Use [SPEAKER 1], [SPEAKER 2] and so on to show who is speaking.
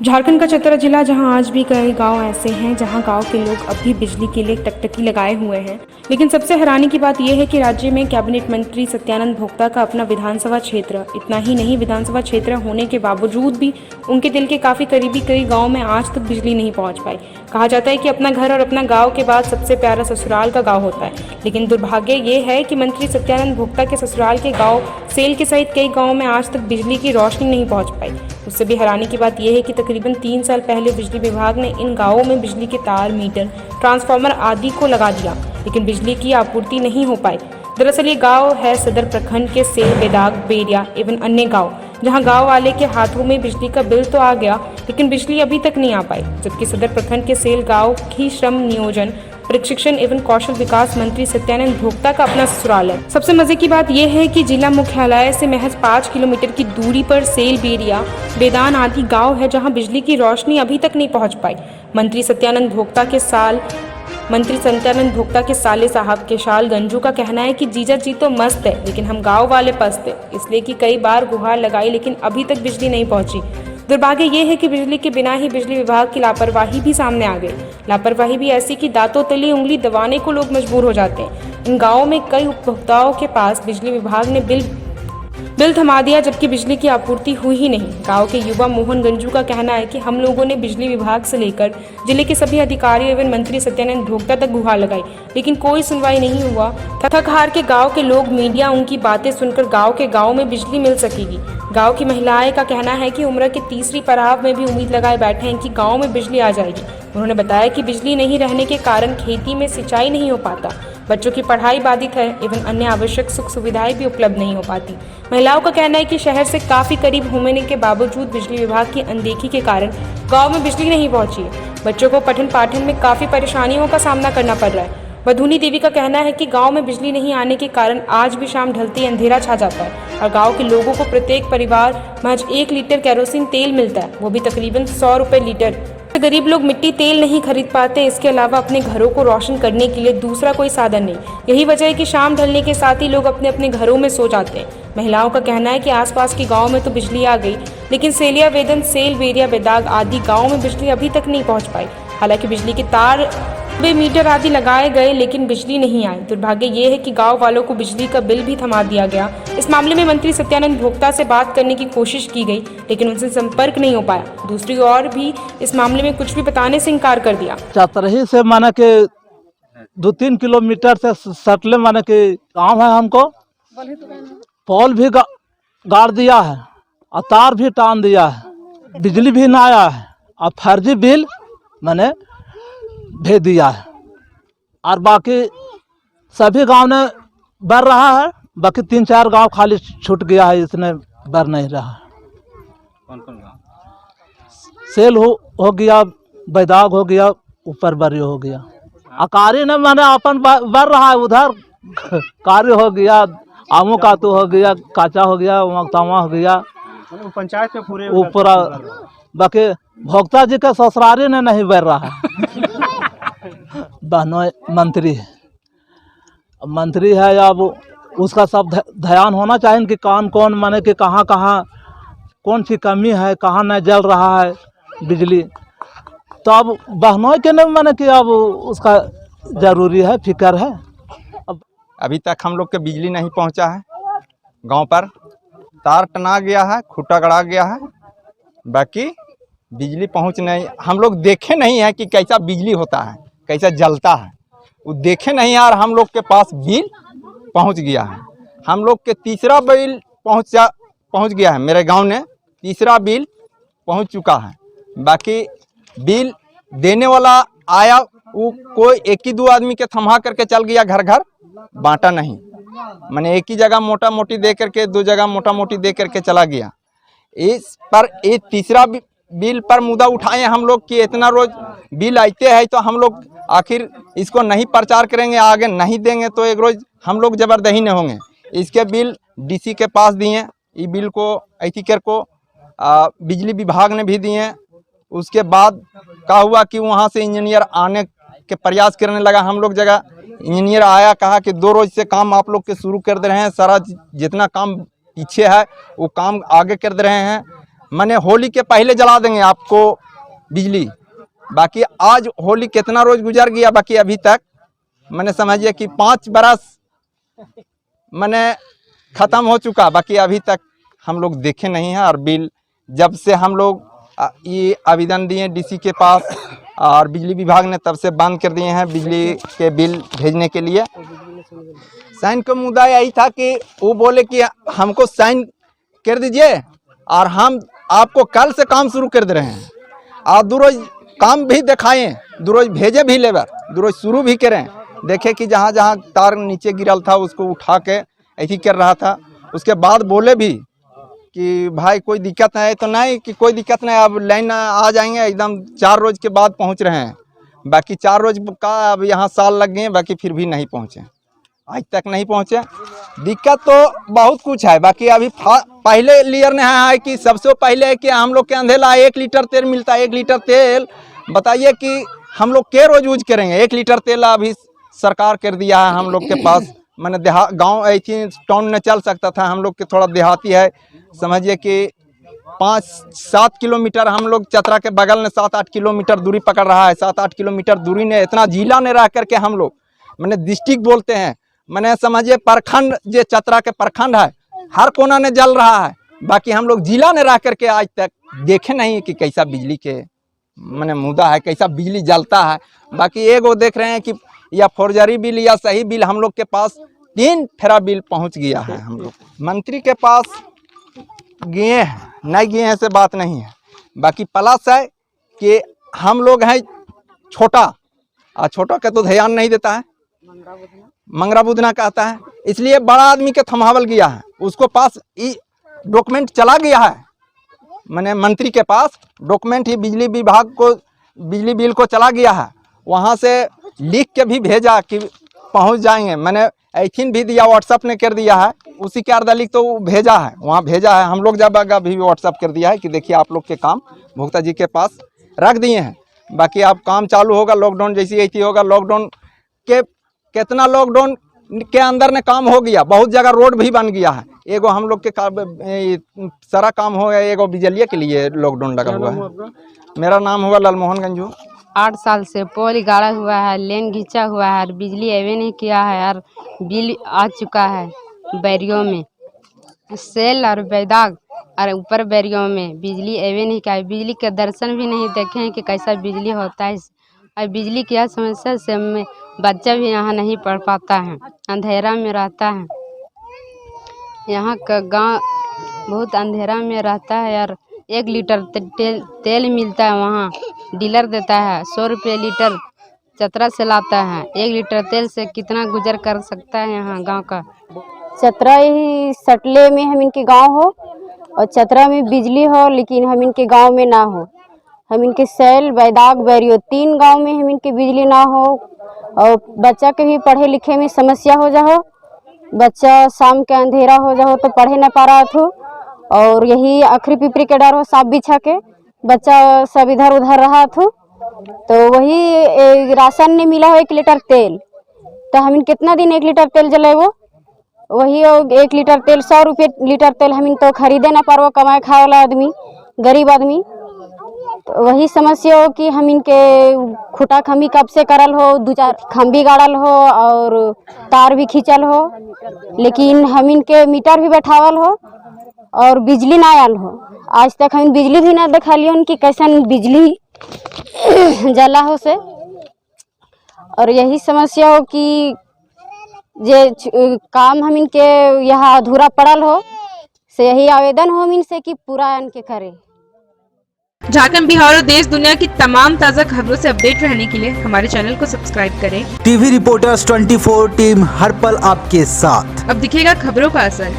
[SPEAKER 1] झारखंड का चतरा जिला, जहां आज भी कई गांव ऐसे हैं जहां गांव के लोग अब भी बिजली के लिए टकटकी लगाए हुए हैं। लेकिन सबसे हैरानी की बात यह है कि राज्य में कैबिनेट मंत्री सत्यानंद भोक्ता का अपना विधानसभा क्षेत्र, इतना ही नहीं विधानसभा क्षेत्र होने के बावजूद भी उनके दिल के काफी करीबी कई गाँव में आज तक बिजली नहीं पहुँच पाई। कहा जाता है कि अपना घर और अपना गाँव के बाद सबसे प्यारा ससुराल का गाँव होता है, लेकिन दुर्भाग्य ये है कि मंत्री सत्यानंद भोक्ता के ससुराल के गाँव सेल के सहित कई गाँव में आज तक बिजली की रोशनी नहीं पहुँच पाई। उससे भी हैरानी की बात यह है कि तकरीबन 3 साल पहले बिजली विभाग ने इन गांवों में बिजली के तार, मीटर, ट्रांसफार्मर आदि को लगा दिया, लेकिन बिजली की आपूर्ति नहीं हो पाई। दरअसल ये गांव है सदर प्रखंड के सेल, बेदाग, बेरिया एवं अन्य गांव, जहां गांव वाले के हाथों में बिजली का बिल तो आ गया, लेकिन बिजली अभी तक नहीं आ पाई। जबकि सदर प्रखंड के सेल गाँव की श्रम नियोजन, प्रशिक्षण एवं कौशल विकास मंत्री सत्यानंद भोक्ता का अपना ससुराल है। सबसे मजे की बात यह है कि जिला मुख्यालय से महज 5 किलोमीटर की दूरी पर सेल, बेरिया, बेदान आदि गांव है जहां बिजली की रोशनी अभी तक नहीं पहुंच पाई। मंत्री सत्यानंद भोक्ता के साले साहब केशाल गंजू का कहना है कि जीजा जी तो मस्त है, लेकिन हम गाँव वाले पस्त है, इसलिए कि कई बार गुहार लगाई लेकिन अभी तक बिजली नहीं पहुंची। दुर्भाग्य ये है कि बिजली के बिना ही बिजली विभाग की लापरवाही भी सामने आ गई। लापरवाही भी ऐसी कि दांतों तली उंगली दबाने को लोग मजबूर हो जाते हैं। इन गांवों में कई उपभोक्ताओं के पास बिजली विभाग ने बिल थमा दिया, जबकि बिजली की आपूर्ति हुई ही नहीं। गांव के युवा मोहन गंजू का कहना है कि हम लोगों ने बिजली विभाग से लेकर जिले के सभी अधिकारियों एवं मंत्री सत्यानंद भोक्ता तक गुहार लगाई, लेकिन कोई सुनवाई नहीं हुआ। थक हार के गांव के लोग, मीडिया उनकी बातें सुनकर गांव में बिजली मिल सकेगी। गांव की महिलाएं का कहना है कि उम्र के तीसरी पड़ाव में भी उम्मीद लगाए बैठे हैं कि गांव में बिजली आ जाएगी। उन्होंने बताया कि बिजली नहीं रहने के कारण खेती में सिंचाई नहीं हो पाता, बच्चों की पढ़ाई बाधित है एवं अन्य आवश्यक सुख सुविधाएं भी उपलब्ध नहीं हो पाती। महिलाओं का कहना है कि शहर से काफी करीब होने के बावजूद बिजली विभाग की अनदेखी के कारण गाँव में बिजली नहीं पहुंची है। बच्चों को पठन पाठन में काफी परेशानियों का सामना करना पड़ रहा है। वधुनी देवी का कहना है कि गांव में बिजली नहीं आने के कारण आज भी शाम ढलते अंधेरा छा जाता है और गांव के लोगों को प्रत्येक परिवार महज 1 लीटर केरोसिन तेल मिलता है, वो भी तकरीबन 100 रुपए लीटर। गरीब लोग मिट्टी तेल नहीं खरीद पाते, इसके अलावा अपने घरों को रोशन करने के लिए दूसरा कोई साधन नहीं। यही वजह है कि शाम ढलने के साथ ही लोग अपने अपने घरों में सो जाते हैं। महिलाओं का कहना है कि आसपास के गाँव में तो बिजली आ गई, लेकिन सेलिया, वेदन, सेल, बेरिया, बेदाग आदि गाँव में बिजली अभी तक नहीं पहुँच पाई। हालांकि बिजली के तार, मीटर आदि लगाए गए, लेकिन बिजली नहीं आई। दुर्भाग्य ये है कि गांव वालों को बिजली का बिल भी थमा दिया गया। इस मामले में मंत्री सत्यानंद भोक्ता से बात करने की कोशिश की गई, लेकिन उनसे संपर्क नहीं हो पाया। दूसरी ओर भी इस मामले में कुछ भी बताने से इनकार कर दिया।
[SPEAKER 2] चतरही से माने के 2-3 किलोमीटर से सटले माने के गाँव है, हमको पोल भी गाड़ दिया है और तार भी टान दिया है, बिजली भी ना आया है और फर्जी बिल मैंने भेज दिया है। और बाकी सभी गांव ने बढ़ रहा है, बाकी 3-4 गांव खाली छूट गया है, इसने बढ़ नहीं रहा।
[SPEAKER 3] कौन कौन गाँव?
[SPEAKER 2] सेल हो गया, बैदाग हो गया, ऊपर बरी हो गया। अकारी ने मैंने अपन बढ़ रहा है, उधर कार्य हो गया, आमू कातू हो गया, काचा हो गया, मकतावा हो गया,
[SPEAKER 3] पंचायत में पूरे
[SPEAKER 2] ऊपर। बाकी भोक्ता जी के ससुरारी ने नहीं बढ़ रहा है। बहनों मंत्री है, अब उसका सब ध्यान होना चाहिए कि कौन माने कि कहाँ कौन सी कमी है, कहाँ नहीं जल रहा है बिजली। तो अब बहनों के नहीं माने कि अब उसका जरूरी है, फिक्र है।
[SPEAKER 4] अभी तक हम लोग के बिजली नहीं पहुंचा है। गांव पर तार टना गया है, खूटा गड़ा गया है, बाकी बिजली पहुंच नहीं। हम लोग देखे नहीं है कि कैसा बिजली होता है, कैसा जलता है, वो देखे नहीं यार। हम लोग के पास बिल पहुंच गया है, हम लोग के तीसरा बिल पहुंच गया है। मेरे गांव ने तीसरा बिल पहुंच चुका है। बाकी बिल देने वाला आया, वो कोई 1-2 आदमी के थमा करके चल गया, घर घर बांटा नहीं। मैंने एक ही जगह मोटा मोटी दे करके, 2 जगह मोटा मोटी दे करके चला गया। इस पर ये तीसरा बिल पर मुद्दा उठाए हम लोग कि इतना रोज बिल आते हैं, तो हम लोग आखिर इसको नहीं प्रचार करेंगे, आगे नहीं देंगे तो एक रोज हम लोग जबरदस्ती नहीं होंगे। इसके बिल डीसी के पास दिए, ये बिल को ऐसी कर को बिजली विभाग ने भी दिए। उसके बाद क्या हुआ कि वहाँ से इंजीनियर आने के प्रयास करने लगा। हम लोग जगह इंजीनियर आया, कहा कि 2 रोज से काम आप लोग के शुरू कर दे रहे हैं, सारा जितना काम पीछे है वो काम आगे कर दे रहे हैं। मैंने होली के पहले जला देंगे आपको बिजली। बाकी आज होली कितना रोज गुजर गया, बाकी अभी तक मैंने समझिए कि 5 बरस मैंने ख़त्म हो चुका, बाकी अभी तक हम लोग देखे नहीं हैं। और बिल जब से हम लोग ये आवेदन दिए डीसी के पास और बिजली विभाग ने तब से बंद कर दिए हैं बिजली के बिल भेजने के लिए। साइन का मुद्दा यही था कि वो बोले कि हमको साइन कर दीजिए और हम आपको कल से काम शुरू कर दे रहे हैं। आप दो रोज काम भी दिखाएं, दो रोज भेजे भी लेबर, दो रोज शुरू भी करें। देखे कि जहाँ जहाँ तार नीचे गिरल था उसको उठा के ऐसी कर रहा था। उसके बाद बोले भी कि भाई कोई दिक्कत है तो नहीं, कि कोई दिक्कत नहीं, अब लाइन आ जाएंगे एकदम 4 रोज के बाद पहुंच रहे हैं। बाकी 4 रोज का अब यहाँ साल लग गए, बाकी फिर भी नहीं पहुंचे, आज तक नहीं पहुंचे। दिक्कत तो बहुत कुछ है। बाकी अभी पहले लीयर ने है कि सबसे पहले कि हम लोग के अंधेला 1 लीटर तेल मिलता है। 1 लीटर तेल बताइए कि हम लोग के रोज यूज करेंगे। 1 लीटर तेल अभी सरकार कर दिया है हम लोग के पास। मैंने गांव ऐसी टाउन में चल सकता था, हम लोग के थोड़ा देहाती है। समझिए कि 5-7 किलोमीटर हम लोग चतरा के बगल में 7-8 किलोमीटर दूरी पकड़ रहा है। 7-8 किलोमीटर दूरी ने इतना जिला ने रह करके हम लोग मैंने डिस्ट्रिक्ट बोलते हैं, मैंने समझिए प्रखंड, जो चतरा के प्रखंड है हर कोना ने जल रहा है। बाकी हम लोग जिला ने रह करके आज तक देखे नहीं कि कैसा बिजली के मैंने मुद्दा है, कैसा बिजली जलता है। बाकी एगो देख रहे हैं कि या फौर्जरी बिल या सही बिल हम लोग के पास 3 फेरा बिल पहुंच गया है। हम लोग मंत्री के पास गए हैं, नहीं गए हैं से बात नहीं है। बाकी प्लस है कि हम लोग हैं छोटा, और छोटा का तो ध्यान नहीं देता है, मंगरा बुधना कहता है, इसलिए बड़ा आदमी के थमावल गया है। उसको पास डॉक्यूमेंट चला गया है, मैंने मंत्री के पास डॉक्यूमेंट ही बिजली विभाग को बिजली बिल को चला गया है। वहाँ से लिख के भी भेजा कि पहुँच जाएंगे। मैंने ऐथिन भी दिया, व्हाट्सअप ने कर दिया है, उसी के अर्धा लिख तो भेजा है, वहाँ भेजा है। हम लोग जब अभी व्हाट्सअप कर दिया है कि देखिए आप लोग के काम भुगता जी के पास रख दिए हैं। बाकी अब काम चालू होगा, लॉकडाउन जैसी ऐसी होगा। लॉकडाउन के कितना लॉकडाउन के अंदर ने काम हो गया, बहुत जगह रोड भी बन गया है। एगो हम लोग के सारा काम हो गया, एगो बिजलिया के लिए लॉकडाउन लगा हुआ है। मेरा नाम होगा लालमोहन गंजू।
[SPEAKER 5] 8 साल से पोल गाड़ा हुआ है, लेन घिंचा हुआ है और बिजली अवे नहीं किया है। और बिल आ चुका है बैरियों में, सेल और बैदाग और ऊपर बैरियों में बिजली अवे नहीं किया है। बिजली के दर्शन भी नहीं देखे हैं कि कैसा बिजली होता है। और बिजली की यह समस्या से बच्चा भी यहाँ नहीं पढ़ पाता है, अंधेरा में रहता है। यहाँ का गांव बहुत अंधेरा में रहता है। और 1 लीटर तेल मिलता है, वहाँ डीलर देता है 100 रुपये लीटर, चतरा से लाता है। 1 लीटर तेल से कितना गुजर कर सकता है यहाँ गांव का।
[SPEAKER 6] चतरा ही सटले में हम इनके गांव हो और चतरा में बिजली हो, लेकिन हम इनके गांव में ना हो। हम इनके सैल बैदाग बैरियो 3 गांव में हम इनके बिजली ना हो। और बच्चा के भी पढ़े लिखे में समस्या हो जाओ, बच्चा शाम के अंधेरा हो जाओ तो पढ़े ना पा रहा था। और यही आखिरी पिपरी के डर हो, सांप बिछा के बच्चा सब इधर उधर रहा था। तो वही राशन ने मिला हो 1 लीटर तेल, तो हम कितना दिन 1 लीटर तेल जलेबो। वही 1 लीटर तेल 100 रुपये लीटर तेल हम तो खरीदे ना पारो, कमाए खाए वाला आदमी, गरीब आदमी। तो वही समस्या हो कि हम इनके खुटा खम्भी कब से करल हो, 2-4 खम्भी गाड़ल हो और तार भी खींचल हो, लेकिन हम इनके मीटर भी बैठावल हो और बिजली ना आयल हो। आज तक हम बिजली भी ना देखा लियो कि कैसन बिजली जला हो से। और यही समस्या हो कि जे काम हम इनके यहाँ अधूरा पड़ल हो, से यही आवेदन हो इनसे कि पूरा इनके करे।
[SPEAKER 1] झारखंड, बिहार और देश दुनिया की तमाम ताज़ा खबरों से अपडेट रहने के लिए हमारे चैनल को सब्सक्राइब करें।
[SPEAKER 7] टीवी रिपोर्टर्स 24 टीम हर पल आपके साथ।
[SPEAKER 1] अब दिखेगा खबरों का असर।